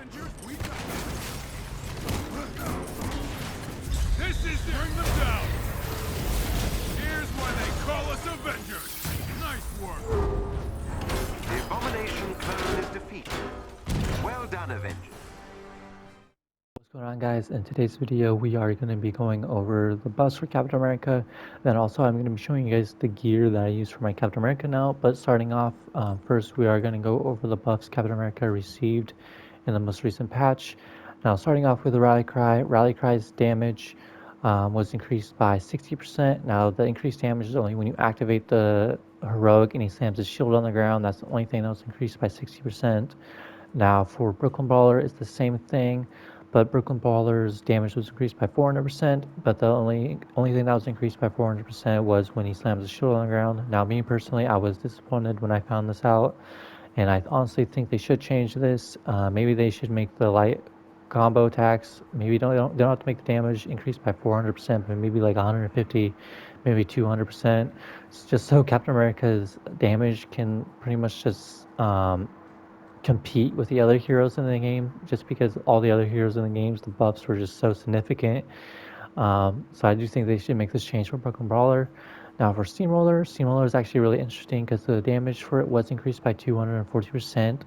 Avengers, we got this is bring them down. Here's why they call us Avengers. Nice work. The Abomination clone is defeated. Well done, Avengers. What's going on, guys? In today's video we are going to be going over the buffs for Captain America. Then also I'm going to be showing you guys the gear that I use for my Captain America now. But starting off, first we are going to go over the buffs Captain America received in the most recent patch. Now starting off with the Rally Cry's damage was increased by 60%. Now the increased damage is only when you activate the heroic and he slams his shield on the ground. That's the only thing that was increased by 60%. Now for Brooklyn Brawler it's the same thing, but Brooklyn Brawler's damage was increased by 400%, but the only thing that was increased by 400% was when he slams his shield on the ground. Now me personally, I was disappointed when I found this out, and I honestly think they should change this. Maybe they should make the light combo attacks, maybe they don't have to make the damage increase by 400%, but maybe like 150, maybe 200%. It's just so Captain America's damage can pretty much just compete with the other heroes in the game, just because all the other heroes in the games, the buffs were just so significant. So I do think they should make this change for Brooklyn Brawler. Now for Steamroller is actually really interesting because the damage for it was increased by 240%,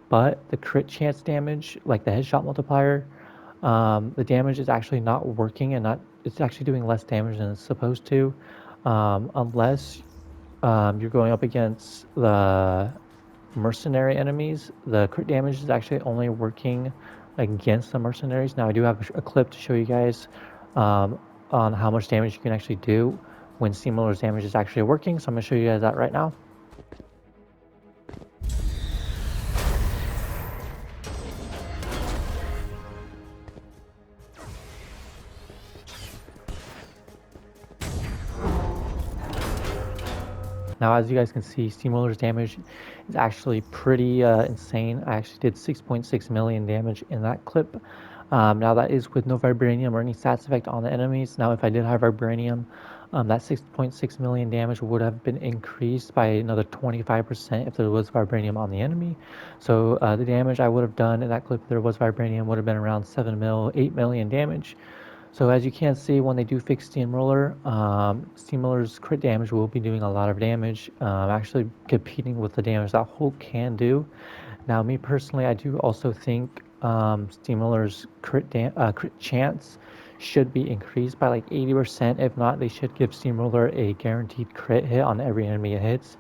but the crit chance damage, like the headshot multiplier, the damage is actually not working, and it's actually doing less damage than it's supposed to, unless you're going up against the mercenary enemies. The crit damage is actually only working against the mercenaries. Now I do have a clip to show you guys on how much damage you can actually do when Steamroller's damage is actually working, so I'm going to show you guys that right now. Now, as you guys can see, Steamroller's damage is actually pretty insane. I actually did 6.6 million damage in that clip. Now, that is with no Vibranium or any stats effect on the enemies. Now, if I did have Vibranium, that 6.6 million damage would have been increased by another 25% if there was Vibranium on the enemy. So the damage I would have done in that clip if there was Vibranium would have been around 8 million damage. So as you can see, when they do fix Steamroller, Steamroller's crit damage will be doing a lot of damage, actually competing with the damage that Hulk can do. Now, me personally, I do also think Steamroller's crit chance should be increased by like 80%. If not, they should give Steamroller a guaranteed crit hit on every enemy it hits,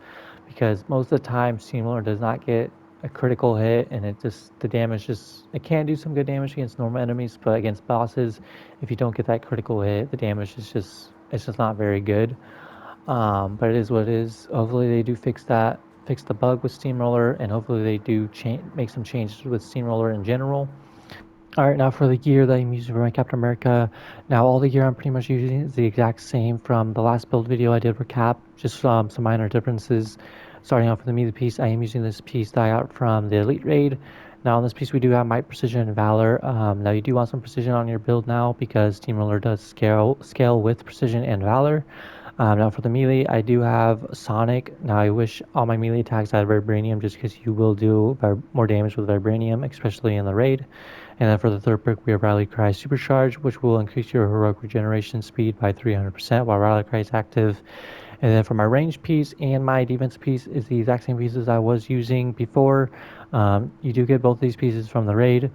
because most of the time Steamroller does not get a critical hit, and the damage it can do some good damage against normal enemies, but against bosses, if you don't get that critical hit, the damage is just not very good. But it is what it is. Hopefully they do fix the bug with Steamroller, and hopefully they do make some changes with Steamroller in general. Alright, now for the gear that I'm using for my Captain America. Now all the gear I'm pretty much using is the exact same from the last build video I did for Cap, just some minor differences. Starting off with the melee piece, I am using this piece that I got from the Elite Raid. Now on this piece we do have Might, Precision, and Valor. Now you do want some precision on your build now, because Steamroller does scale with Precision and Valor. Now for the melee, I do have Sonic. Now I wish all my melee attacks had Vibranium, just because you will do more damage with Vibranium, especially in the raid. And then for the third perk, we have Rally Cry Supercharge, which will increase your heroic regeneration speed by 300% while Rally Cry is active. And then for my range piece and my defense piece is the exact same pieces I was using before. You do get both these pieces from the raid.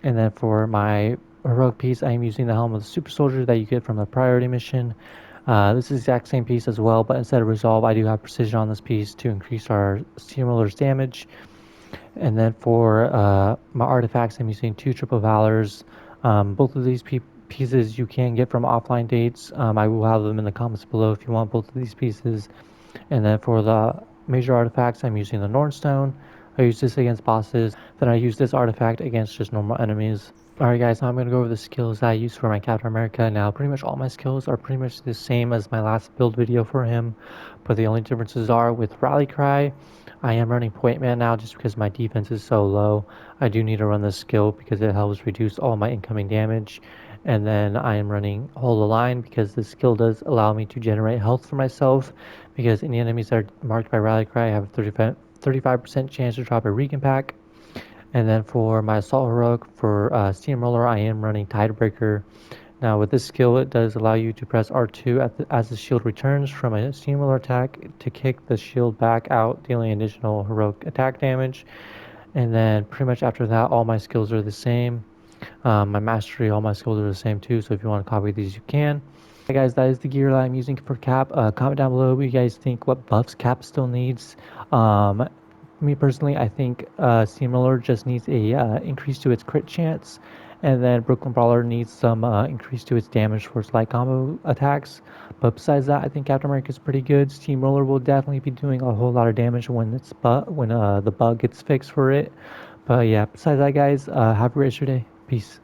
And then for my heroic piece, I am using the Helm of the Super Soldier that you get from the priority mission. This is the exact same piece as well, but instead of Resolve, I do have Precision on this piece to increase our Steamroller's damage. And then for my artifacts, I'm using 2 Triple Valors. Both of these pieces you can get from offline dates. I will have them in the comments below if you want both of these pieces. And then for the major artifacts, I'm using the Nornstone. I use this against bosses. Then I use this artifact against just normal enemies. Alright guys, now I'm going to go over the skills that I use for my Captain America. Now pretty much all my skills are pretty much the same as my last build video for him, but the only differences are with Rally Cry. I am running Point Man now just because my defense is so low. I do need to run this skill because it helps reduce all my incoming damage. And then I am running Hold the Line because this skill does allow me to generate health for myself, because any enemies that are marked by Rally Cry have a 35% chance to drop a Recon pack. And then for my assault heroic for Steamroller, I am running Tidebreaker. Now with this skill, it does allow you to press R2 as the shield returns from a Steamroller attack to kick the shield back out, dealing additional heroic attack damage. And then pretty much after that, all my skills are the same. My mastery, all my skills are the same too, so if you want to copy these, you can. Hey guys, that is the gear that I'm using for Cap. Comment down below what you guys think, what buffs Cap still needs. Me personally, I think Steamroller just needs a increase to its crit chance, and then Brooklyn Brawler needs some increase to its damage for its light combo attacks. But besides that, I think Captain America is pretty good. Steamroller will definitely be doing a whole lot of damage when the bug gets fixed for it. But yeah, besides that, guys, have a great day. Peace.